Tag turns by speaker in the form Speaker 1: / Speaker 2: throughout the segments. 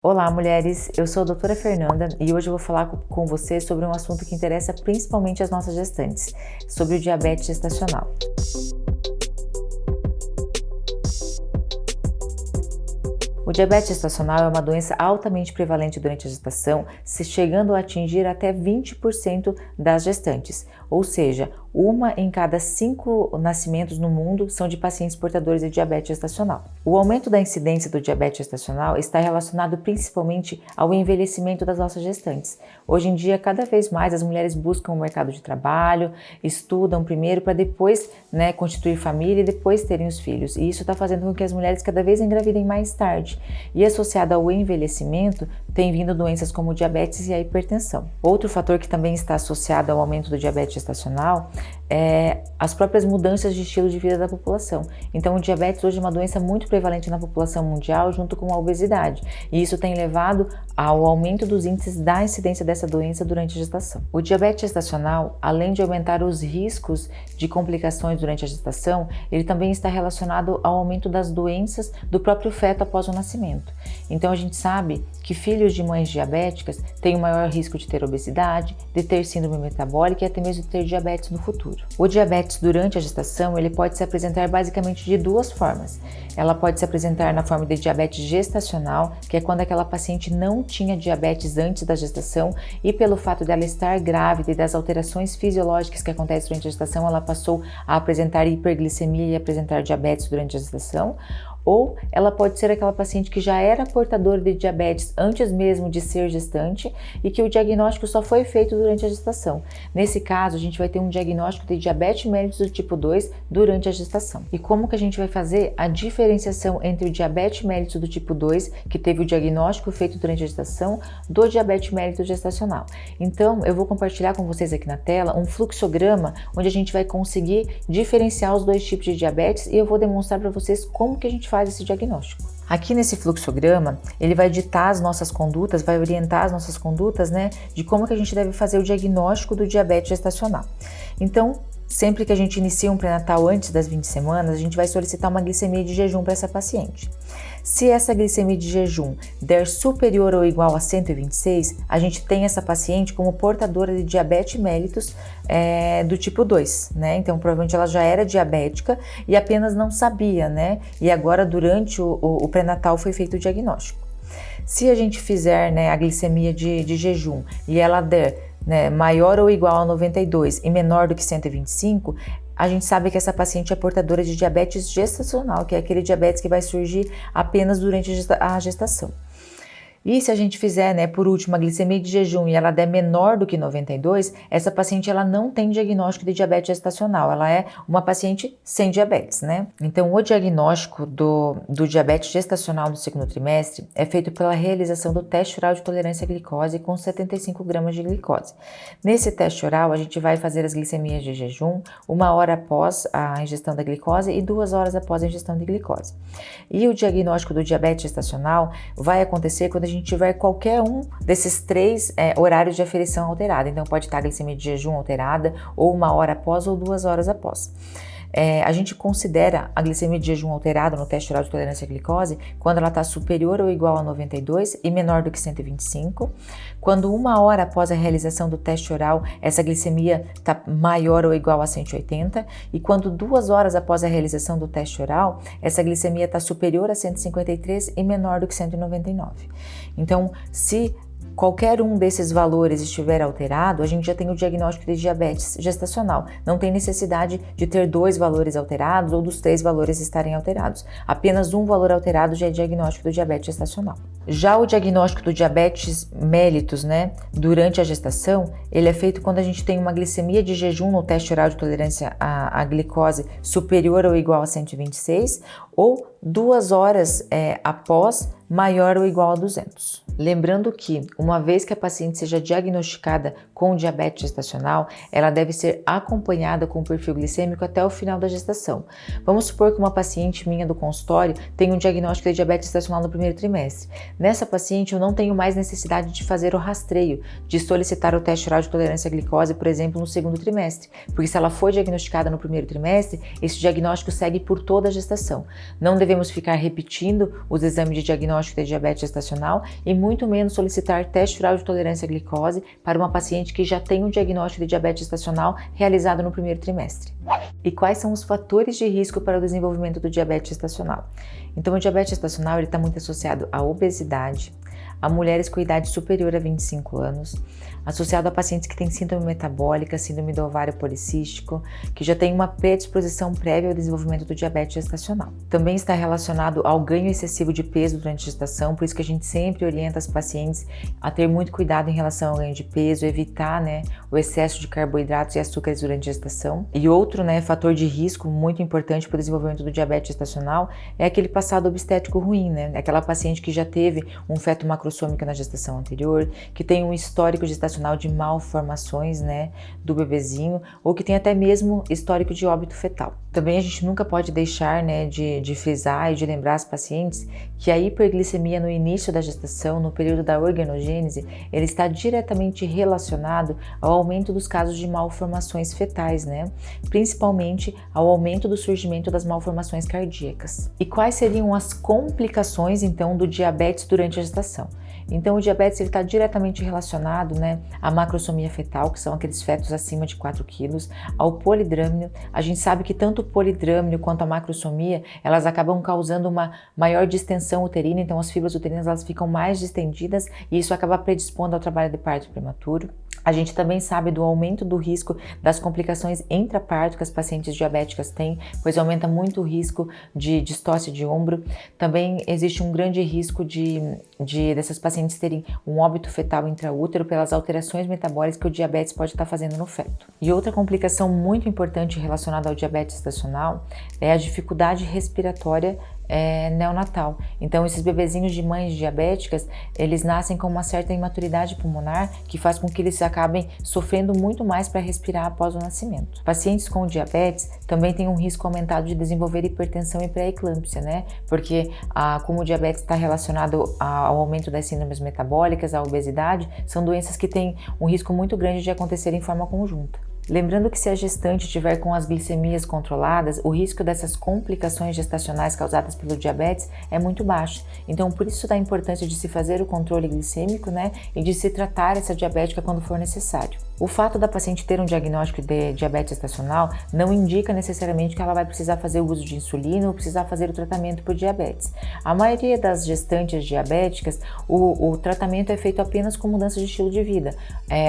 Speaker 1: Olá, mulheres! Eu sou a doutora Fernanda e hoje eu vou falar com você sobre um assunto que interessa principalmente as nossas gestantes, sobre o diabetes gestacional. O diabetes gestacional é uma doença altamente prevalente durante a gestação, chegando a atingir até 20% das gestantes, ou seja, 1 em cada 5 nascimentos no mundo são de pacientes portadores de diabetes gestacional. O aumento da incidência do diabetes gestacional está relacionado principalmente ao envelhecimento das nossas gestantes. Hoje em dia, cada vez mais as mulheres buscam o mercado de trabalho, estudam primeiro para depois constituir família e depois terem os filhos. E isso está fazendo com que as mulheres cada vez engravidem mais tarde. E associado ao envelhecimento, tem vindo doenças como o diabetes e a hipertensão. Outro fator que também está associado ao aumento do diabetes gestacional é as próprias mudanças de estilo de vida da população. Então, o diabetes hoje é uma doença muito prevalente na população mundial, junto com a obesidade. E isso tem levado ao aumento dos índices da incidência dessa doença durante a gestação. O diabetes gestacional, além de aumentar os riscos de complicações durante a gestação, ele também está relacionado ao aumento das doenças do próprio feto após o nascimento. Então, a gente sabe que filhos de mães diabéticas têm o maior risco de ter obesidade, de ter síndrome metabólica e até mesmo de ter diabetes no futuro. O diabetes durante a gestação, ele pode se apresentar basicamente de duas formas. Ela pode se apresentar na forma de diabetes gestacional, que é quando aquela paciente não tinha diabetes antes da gestação e pelo fato dela estar grávida e das alterações fisiológicas que acontecem durante a gestação, ela passou a apresentar hiperglicemia e apresentar diabetes durante a gestação. Ou ela pode ser aquela paciente que já era portadora de diabetes antes mesmo de ser gestante e que o diagnóstico só foi feito durante a gestação. Nesse caso, a gente vai ter um diagnóstico de diabetes mellitus do tipo 2 durante a gestação. E como que a gente vai fazer a diferenciação entre o diabetes mellitus do tipo 2, que teve o diagnóstico feito durante a gestação, do diabetes mellitus gestacional? Então, eu vou compartilhar com vocês aqui na tela um fluxograma onde a gente vai conseguir diferenciar os dois tipos de diabetes e eu vou demonstrar para vocês como que a gente faz esse diagnóstico. Aqui nesse fluxograma, ele vai ditar as nossas condutas, vai orientar as nossas condutas, de como que a gente deve fazer o diagnóstico do diabetes gestacional. Então, sempre que a gente inicia um pré-natal antes das 20 semanas, a gente vai solicitar uma glicemia de jejum para essa paciente. Se essa glicemia de jejum der superior ou igual a 126, a gente tem essa paciente como portadora de diabetes mellitus do tipo 2, Então, provavelmente ela já era diabética e apenas não sabia, E agora, durante o pré-natal, foi feito o diagnóstico. Se a gente fizer, a glicemia de jejum e ela der maior ou igual a 92 e menor do que 125, a gente sabe que essa paciente é portadora de diabetes gestacional, que é aquele diabetes que vai surgir apenas durante a gestação. E se a gente fizer, por último, a glicemia de jejum e ela der menor do que 92, essa paciente ela não tem diagnóstico de diabetes gestacional, ela é uma paciente sem diabetes, Então, o diagnóstico do diabetes gestacional no segundo trimestre é feito pela realização do teste oral de tolerância à glicose com 75 gramas de glicose. Nesse teste oral, a gente vai fazer as glicemias de jejum 1 hora após a ingestão da glicose e 2 horas após a ingestão de glicose. E o diagnóstico do diabetes gestacional vai acontecer quando a gente tiver qualquer um desses 3 horários de aferição alterada. Então, pode estar a glicemia de jejum alterada, ou 1 hora após, ou 2 horas após. A gente considera a glicemia de jejum alterada no teste oral de tolerância à glicose quando ela está superior ou igual a 92 e menor do que 125. Quando 1 hora após a realização do teste oral, essa glicemia está maior ou igual a 180. E quando 2 horas após a realização do teste oral, essa glicemia está superior a 153 e menor do que 199. Então, se qualquer um desses valores estiver alterado, a gente já tem o diagnóstico de diabetes gestacional. Não tem necessidade de ter 2 valores alterados ou dos 3 valores estarem alterados. Apenas um valor alterado já é diagnóstico do diabetes gestacional. Já o diagnóstico do diabetes mellitus, durante a gestação, ele é feito quando a gente tem uma glicemia de jejum no teste oral de tolerância à glicose superior ou igual a 126 ou 2 horas após maior ou igual a 200. Lembrando que, uma vez que a paciente seja diagnosticada com diabetes gestacional, ela deve ser acompanhada com o perfil glicêmico até o final da gestação. Vamos supor que uma paciente minha do consultório tem um diagnóstico de diabetes gestacional no primeiro trimestre. Nessa paciente, eu não tenho mais necessidade de fazer o rastreio, de solicitar o teste oral de tolerância à glicose, por exemplo, no segundo trimestre, porque se ela foi diagnosticada no primeiro trimestre, esse diagnóstico segue por toda a gestação. Não devemos ficar repetindo os exames de diagnóstico de diabetes gestacional e muito menos solicitar teste oral de tolerância à glicose para uma paciente que já tem um diagnóstico de diabetes gestacional realizado no primeiro trimestre. E quais são os fatores de risco para o desenvolvimento do diabetes gestacional? Então, o diabetes gestacional está muito associado à obesidade, a mulheres com idade superior a 25 anos, associado a pacientes que têm síndrome metabólica, síndrome do ovário policístico, que já tem uma predisposição prévia ao desenvolvimento do diabetes gestacional. Também está relacionado ao ganho excessivo de peso durante a gestação, por isso que a gente sempre orienta as pacientes a ter muito cuidado em relação ao ganho de peso, evitar o excesso de carboidratos e açúcares durante a gestação. E outro fator de risco muito importante para o desenvolvimento do diabetes gestacional é aquele passado obstétrico ruim, aquela paciente que já teve um feto macrossômico na gestação anterior, que tem um histórico gestacional de malformações do bebezinho, ou que tem até mesmo histórico de óbito fetal. Também a gente nunca pode deixar de frisar e de lembrar as pacientes que a hiperglicemia no início da gestação, no período da organogênese, ele está diretamente relacionado ao aumento dos casos de malformações fetais, principalmente ao aumento do surgimento das malformações cardíacas. E quais seriam as complicações, então, do diabetes durante a gestação? Então, o diabetes está diretamente relacionado à macrosomia fetal, que são aqueles fetos acima de 4 quilos, ao polidrâmino. A gente sabe que tanto o polidrâmino quanto a macrosomia, elas acabam causando uma maior distensão uterina, então as fibras uterinas elas ficam mais distendidas e isso acaba predispondo ao trabalho de parto prematuro. A gente também sabe do aumento do risco das complicações intraparto que as pacientes diabéticas têm, pois aumenta muito o risco de distócia de ombro. Também existe um grande risco dessas pacientes terem um óbito fetal intraútero pelas alterações metabólicas que o diabetes pode estar fazendo no feto. E outra complicação muito importante relacionada ao diabetes gestacional é a dificuldade respiratória neonatal. Então, esses bebezinhos de mães diabéticas, eles nascem com uma certa imaturidade pulmonar que faz com que eles acabem sofrendo muito mais para respirar após o nascimento. Pacientes com diabetes também têm um risco aumentado de desenvolver hipertensão e pré-eclâmpsia, porque como o diabetes está relacionado ao aumento das síndromes metabólicas, à obesidade, são doenças que têm um risco muito grande de acontecer em forma conjunta. Lembrando que se a gestante estiver com as glicemias controladas, o risco dessas complicações gestacionais causadas pelo diabetes é muito baixo. Então, por isso da importância de se fazer o controle glicêmico, e de se tratar essa diabética quando for necessário. O fato da paciente ter um diagnóstico de diabetes gestacional não indica necessariamente que ela vai precisar fazer o uso de insulina ou precisar fazer o tratamento por diabetes. A maioria das gestantes diabéticas, o tratamento é feito apenas com mudança de estilo de vida,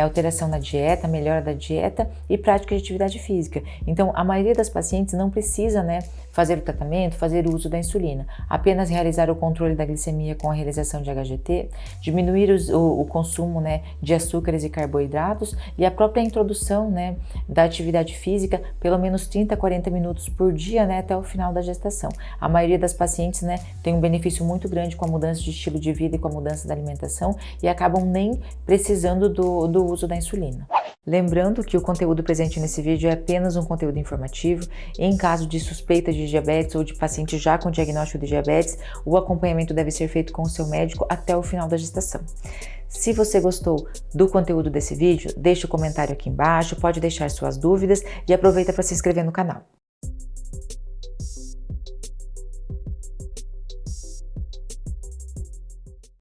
Speaker 1: alteração na dieta, melhora da dieta e prática de atividade física. Então, a maioria das pacientes não precisa, fazer o tratamento, fazer o uso da insulina, apenas realizar o controle da glicemia com a realização de HGT, diminuir o consumo, de açúcares e carboidratos e a própria introdução, da atividade física, pelo menos 30 a 40 minutos por dia, até o final da gestação. A maioria das pacientes, tem um benefício muito grande com a mudança de estilo de vida e com a mudança da alimentação e acabam nem precisando do uso da insulina. Lembrando que o conteúdo presente nesse vídeo é apenas um conteúdo informativo. Em caso de suspeita de diabetes ou de paciente já com diagnóstico de diabetes, o acompanhamento deve ser feito com o seu médico até o final da gestação. Se você gostou do conteúdo desse vídeo, deixe o comentário aqui embaixo, pode deixar suas dúvidas e aproveita para se inscrever no canal.